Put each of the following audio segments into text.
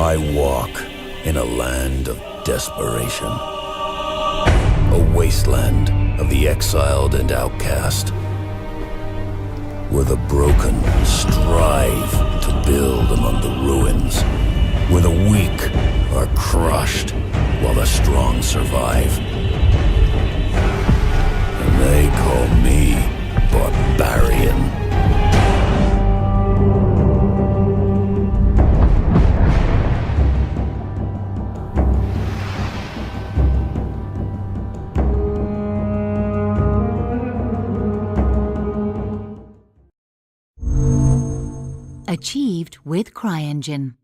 I walk in a land of desperation. A wasteland of the exiled and outcast. Where the broken strive to build among the ruins. Where the weak are crushed while the strong survive. And they call me Barbarian. Achieved with CryEngine.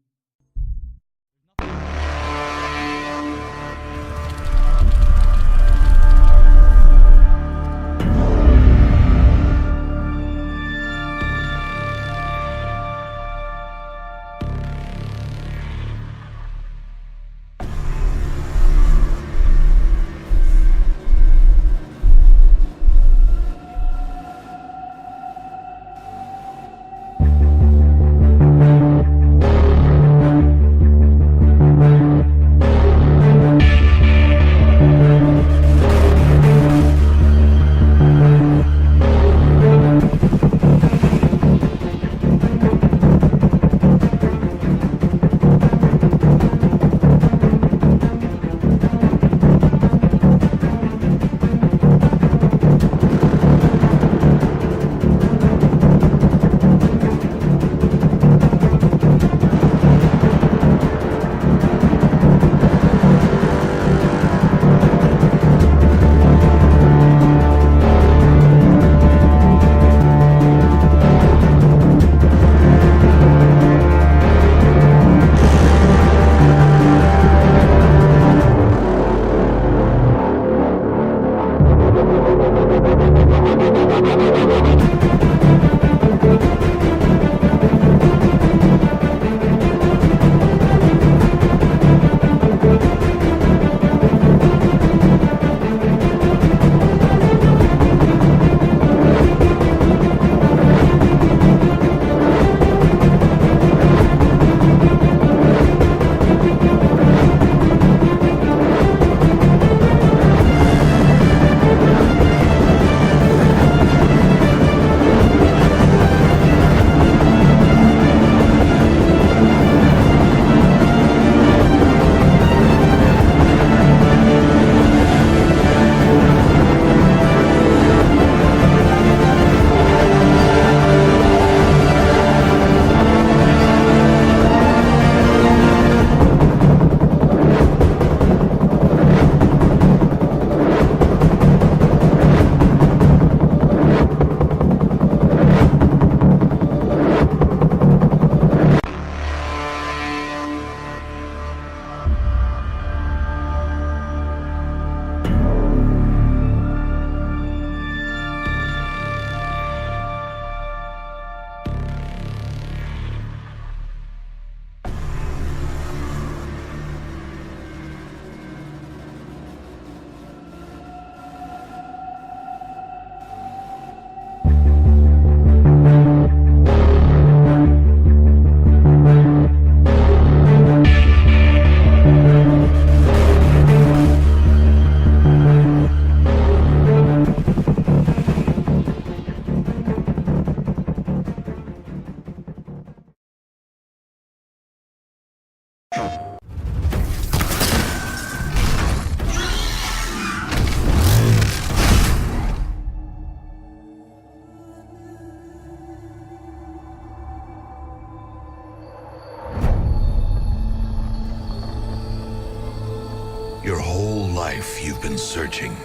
Your whole life you've been searching.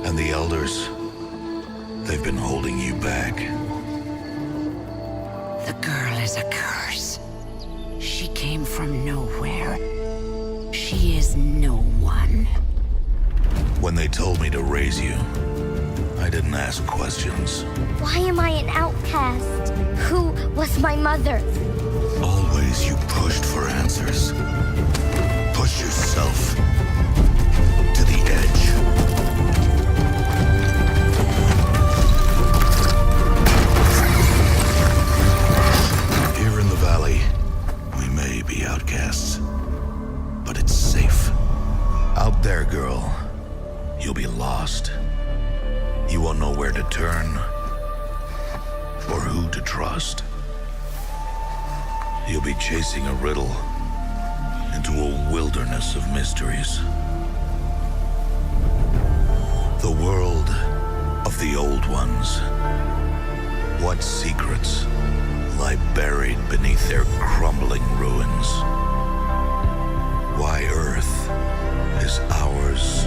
And the elders, they've been holding you back. The girl is a curse. She came from nowhere. She is no one. When they told me to raise you, I didn't ask questions. Why am I an outcast? Who was my mother? Always you pushed for answers. Push yourself to the edge. Here in the valley, we may be you'll be lost. You won't know where to turn or who to trust. You'll be chasing a riddle into a wilderness of mysteries. The world of the old ones. What secrets lie buried beneath their crumbling ruins? Why Earth is ours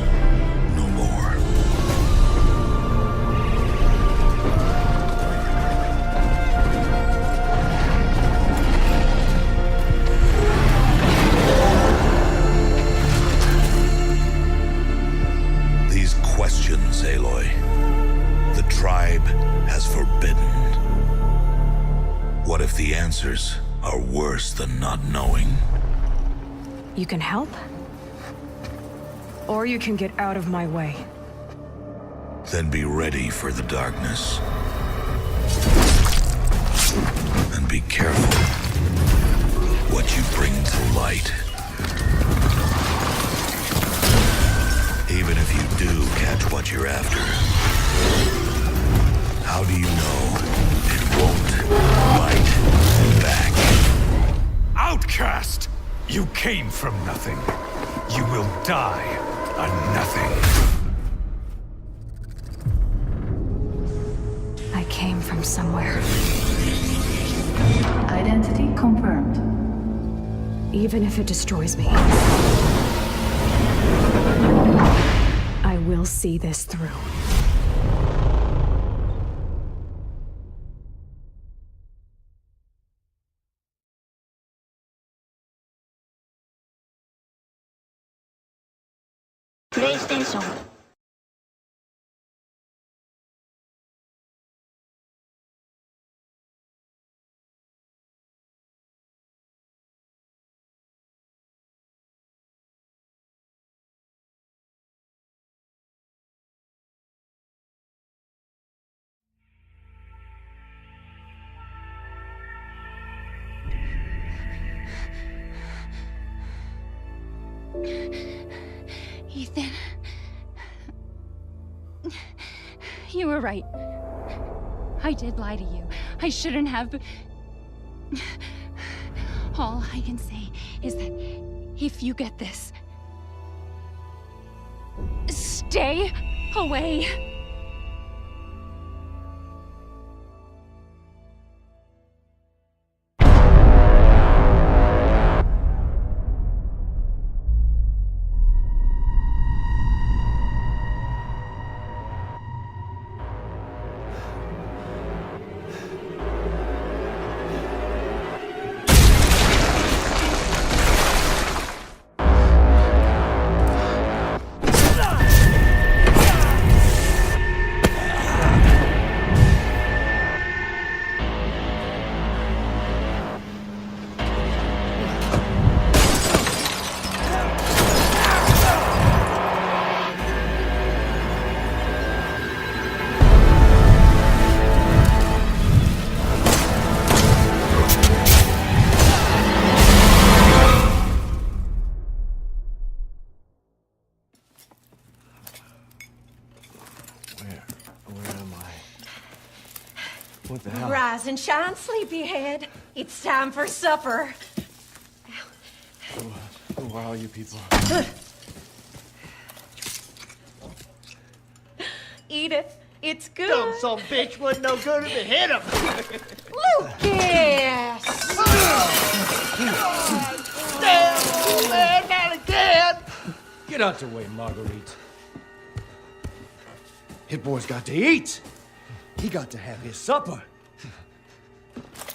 no more. These questions, Aloy, the tribe has forbidden. What if the answers are worse than not knowing? You can help? Or you can get out of my way. Then be ready for the darkness. And be careful what you bring to light. Even if you do catch what you're after, how do you know it won't bite back? Outcast! You came from nothing. You will die a nothing. I came from somewhere. Identity confirmed. Even if it destroys me, I will see this through. PlayStation. Ethan. You were right. I did lie to you. I shouldn't have. All I can say is that if you get this, stay away. What the hell? Rise and shine, sleepyhead. It's time for supper. Who are all you people? Eat it. It's good. Dumb son of a bitch wasn't no good if it hit him. Lucas! Damn, old man, not again. Get out the way, Marguerite. Hit boy's got to eat. He got to have his supper.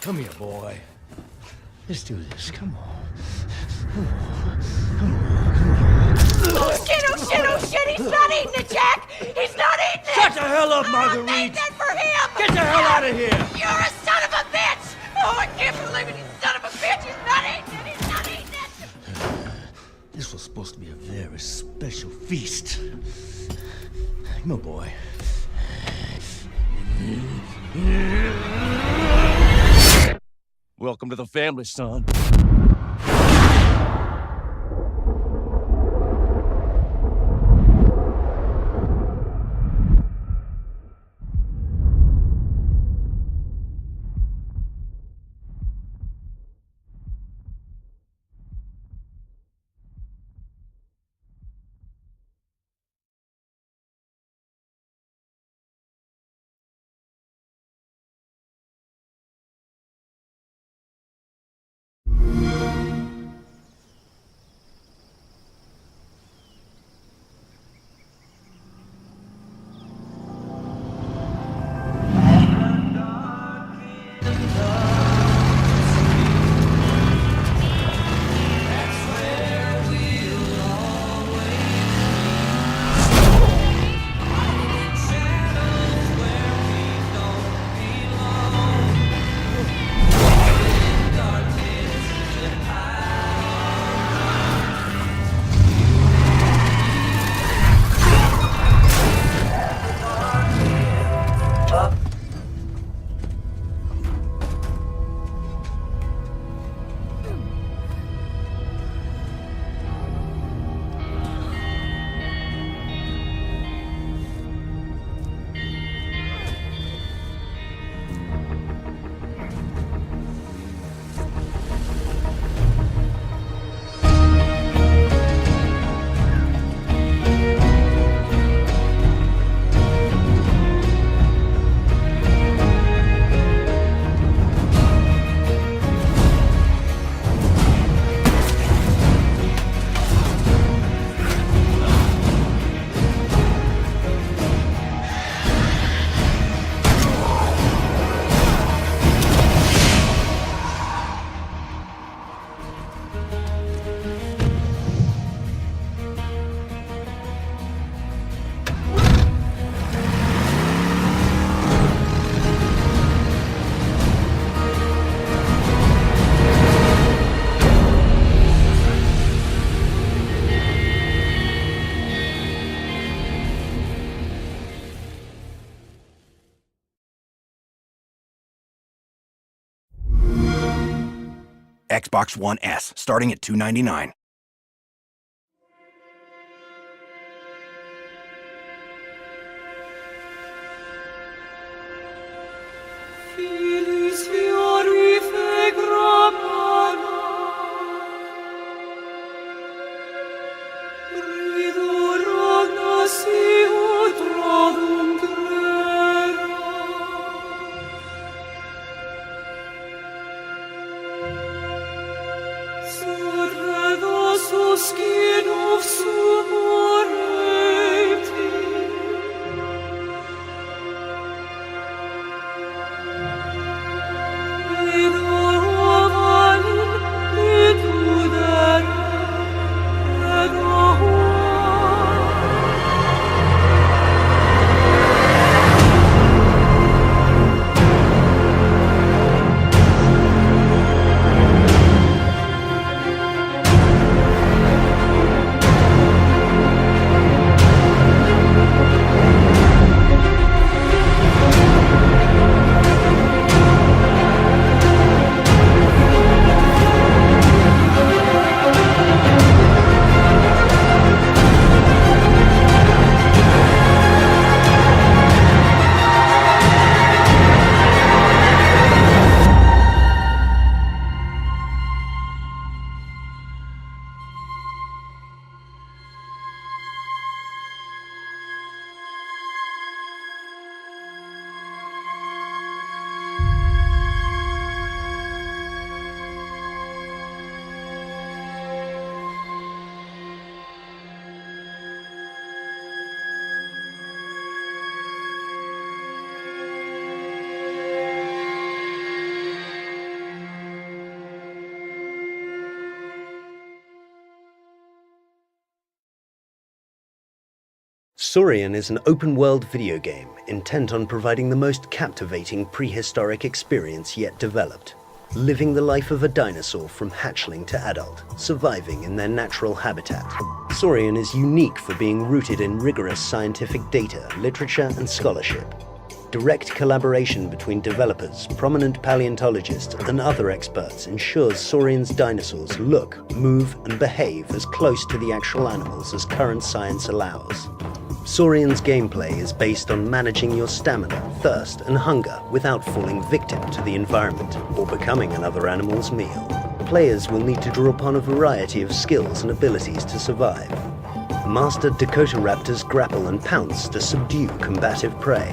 Come here, boy. Let's do this. Come on. Oh shit, oh shit, oh shit! He's not eating it, Jack! He's not eating it! Shut the hell up, I Marguerite! made that for him! Get the hell out of here! You're a son of a bitch! Oh, I can't believe it! You son of a bitch! He's not eating it! He's not eating it! This was supposed to be a very special feast. Come on, boy. Welcome to the family, son. Xbox One S, starting at $299. Saurian is an open-world video game intent on providing the most captivating prehistoric experience yet developed, living the life of a dinosaur from hatchling to adult, surviving in their natural habitat. Saurian is unique for being rooted in rigorous scientific data, literature, and scholarship. Direct collaboration between developers, prominent paleontologists, and other experts ensures Saurian's dinosaurs look, move, and behave as close to the actual animals as current science allows. Saurian's gameplay is based on managing your stamina, thirst, and hunger without falling victim to the environment or becoming another animal's meal. Players will need to draw upon a variety of skills and abilities to survive. Master Dakota raptors grapple and pounce to subdue combative prey.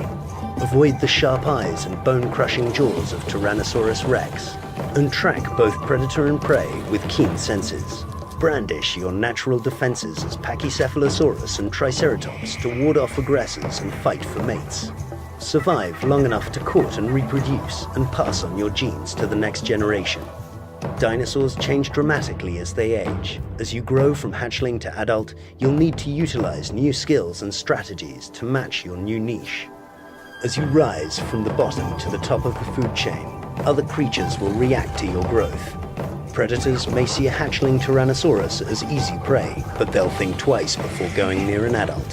Avoid the sharp eyes and bone-crushing jaws of Tyrannosaurus rex. And track both predator and prey with keen senses. Brandish your natural defenses as Pachycephalosaurus and Triceratops to ward off aggressors and fight for mates. Survive long enough to court and reproduce and pass on your genes to the next generation. Dinosaurs change dramatically as they age. As you grow from hatchling to adult, you'll need to utilize new skills and strategies to match your new niche. As you rise from the bottom to the top of the food chain, other creatures will react to your growth. Predators may see a hatchling Tyrannosaurus as easy prey, but they'll think twice before going near an adult.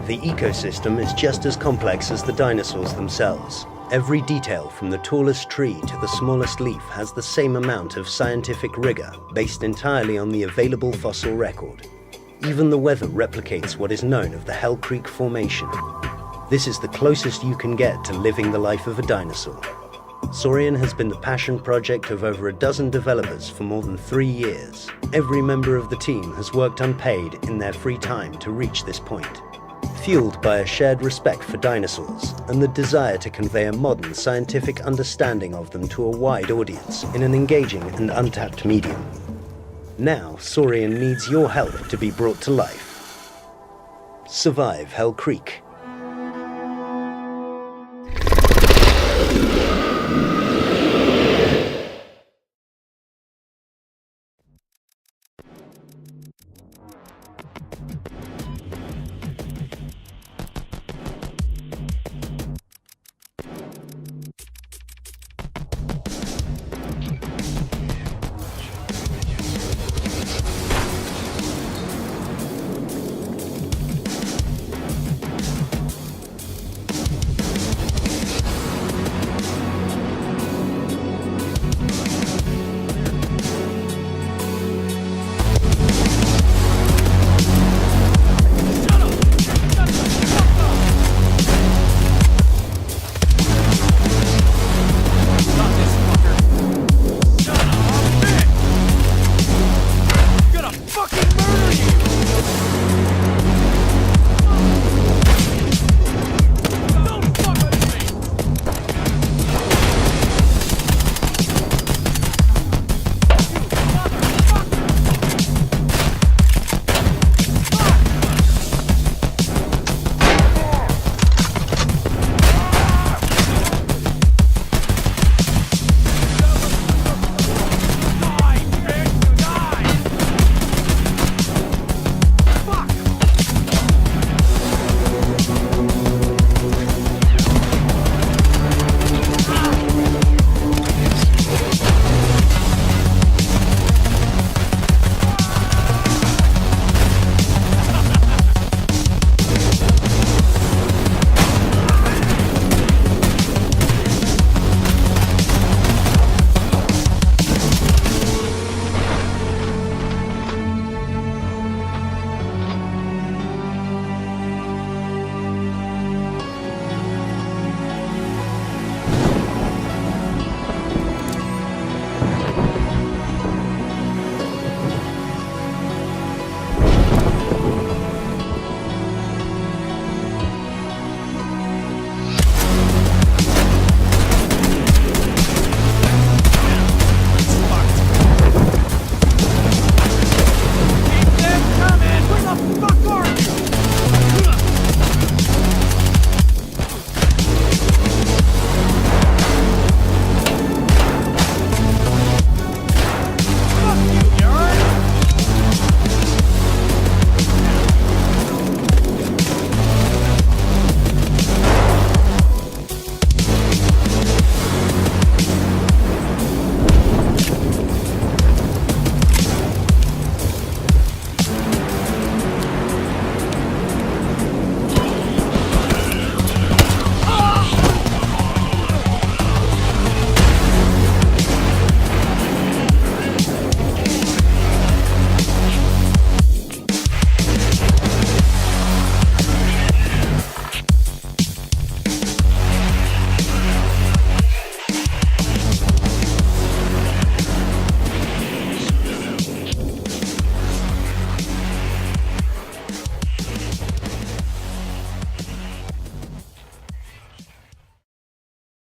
The ecosystem is just as complex as the dinosaurs themselves. Every detail from the tallest tree to the smallest leaf has the same amount of scientific rigor, based entirely on the available fossil record. Even the weather replicates what is known of the Hell Creek Formation. This is the closest you can get to living the life of a dinosaur. Saurian has been the passion project of over a dozen developers for more than 3 years. Every member of the team has worked unpaid in their free time to reach this point. Fueled by a shared respect for dinosaurs and the desire to convey a modern scientific understanding of them to a wide audience in an engaging and untapped medium. Now, Saurian needs your help to be brought to life. Survive Hell Creek.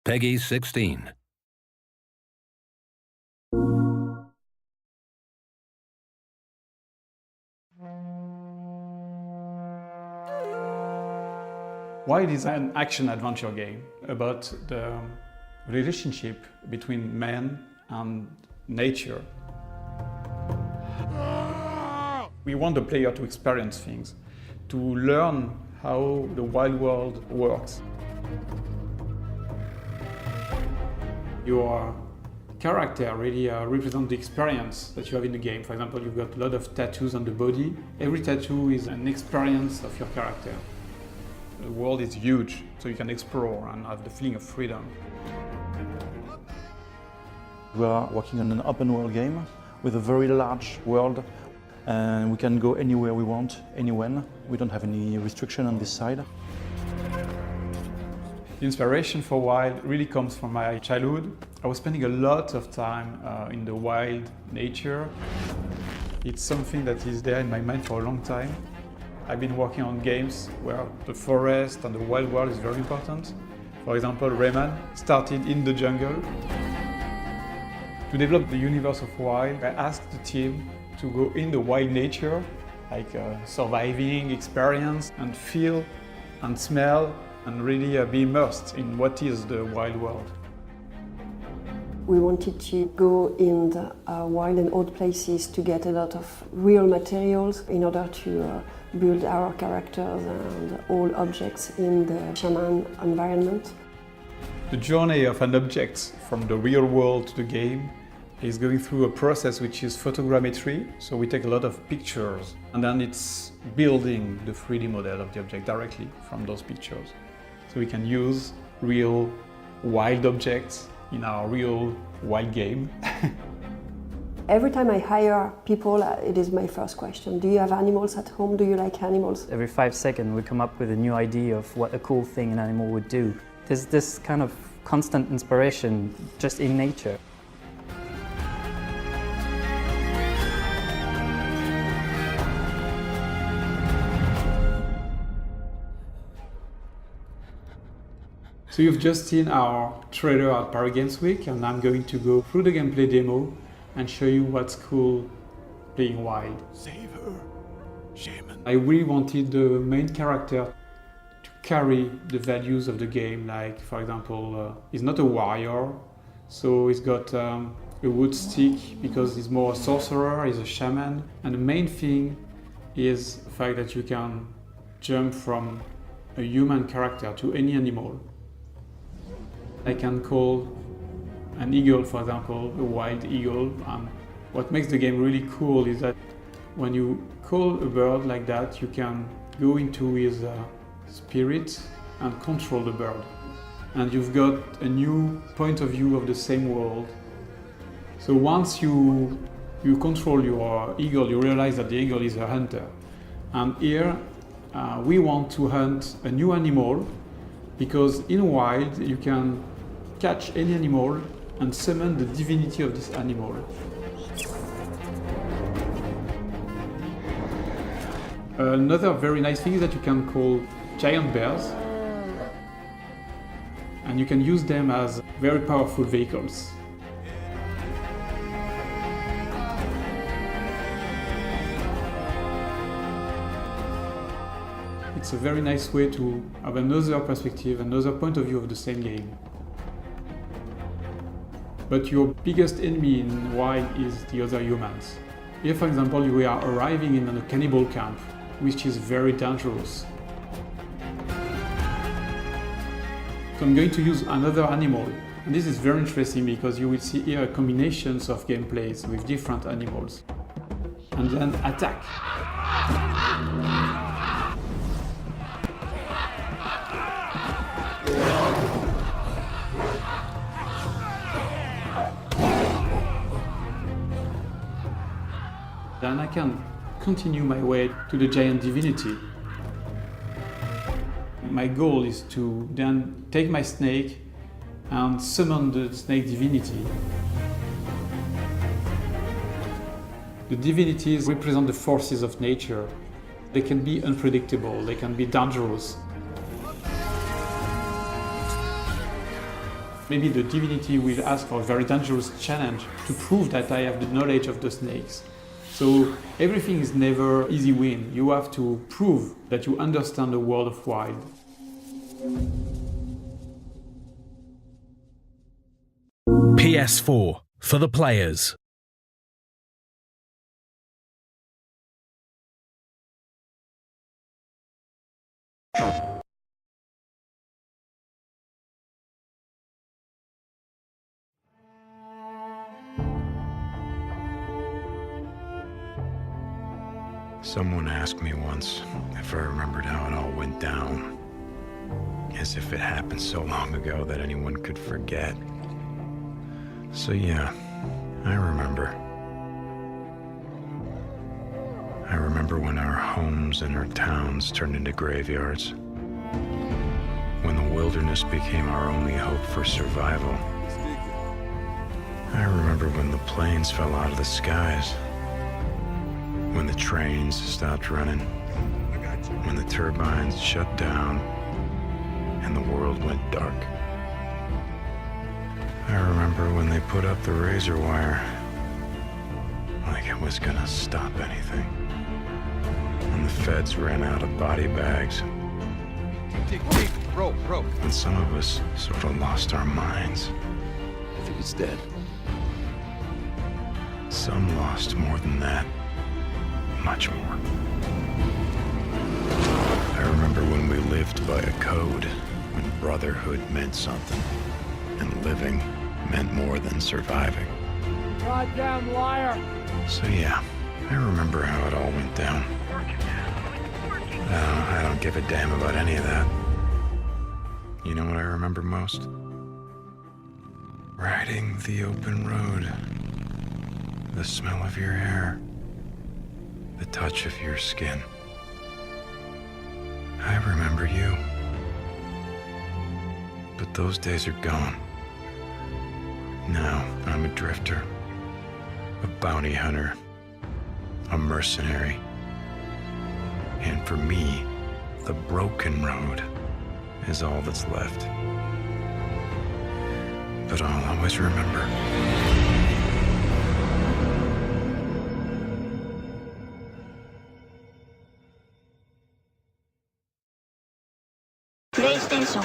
Peggy 16. Wild is an action-adventure game about the relationship between man and nature. We want the player to experience things, to learn how the wild world works. Your character really represents the experience that you have in the game. For example, you've got a lot of tattoos on the body. Every tattoo is an experience of your character. The world is huge, so you can explore and have the feeling of freedom. We are working on an open world game with a very large world, and we can go anywhere we want, anywhen. We don't have any restriction on this side. The inspiration for Wild really comes from my childhood. I was spending a lot of time in the wild nature. It's something that is there in my mind for a long time. I've been working on games where the forest and the wild world is very important. For example, Rayman started in the jungle. To develop the universe of Wild, I asked the team to go in the wild nature, like surviving experience, and feel and smell and really be immersed in what is the wild world. We wanted to go in the wild and old places to get a lot of real materials in order to build our characters and all objects in the shaman environment. The journey of an object from the real world to the game is going through a process which is photogrammetry. So we take a lot of pictures and then it's building the 3D model of the object directly from those pictures. So we can use real wild objects in our real wild game. Every time I hire people, it is my first question. Do you have animals at home? Do you like animals? Every 5 seconds we come up with a new idea of what a cool thing an animal would do. There's this kind of constant inspiration just in nature. So you've just seen our trailer at Paris Games Week, and I'm going to go through the gameplay demo and show you what's cool playing Wild. Save her, shaman. I really wanted the main character to carry the values of the game, like for example, he's not a warrior, so he's got a wood stick because he's more a sorcerer, he's a shaman. And the main thing is the fact that you can jump from a human character to any animal. I can call an eagle, for example, a wild eagle. What makes the game really cool is that when you call a bird like that, you can go into his spirit and control the bird. And you've got a new point of view of the same world. So once you control your eagle, you realize that the eagle is a hunter. And here we want to hunt a new animal, because in Wild you can catch any animal and summon the divinity of this animal. Another very nice thing is that you can call giant bears, and you can use them as very powerful vehicles. It's a very nice way to have another perspective, another point of view of the same game. But your biggest enemy in Wild is the other humans. Here, for example, we are arriving in a cannibal camp, which is very dangerous. So I'm going to use another animal. And this is very interesting because you will see here combinations of gameplays with different animals. And then attack. Then I can continue my way to the giant divinity. My goal is to then take my snake and summon the snake divinity. The divinities represent the forces of nature. They can be unpredictable, they can be dangerous. Maybe the divinity will ask for a very dangerous challenge to prove that I have the knowledge of the snakes. So everything is never easy win. You have to prove that you understand the world of wild. PS4 for the players. Someone asked me once if I remembered how it all went down, as if it happened so long ago that anyone could forget. So yeah, I remember. I remember when our homes and our towns turned into graveyards, when the wilderness became our only hope for survival. I remember when the planes fell out of the skies, when the trains stopped running, when the turbines shut down, and the world went dark. I remember when they put up the razor wire, like it was gonna stop anything. When the feds ran out of body bags. Rope. And some of us sort of lost our minds. I think it's dead. Some lost more than that. Much more. I remember when we lived by a code, when brotherhood meant something, and living meant more than surviving. Goddamn liar! So yeah, I remember how it all went down. I don't give a damn about any of that. You know what I remember most? Riding the open road. The smell of your hair. The touch of your skin. I remember you. But those days are gone. Now I'm a drifter, a bounty hunter, a mercenary. And for me, the broken road is all that's left. But I'll always remember. PlayStation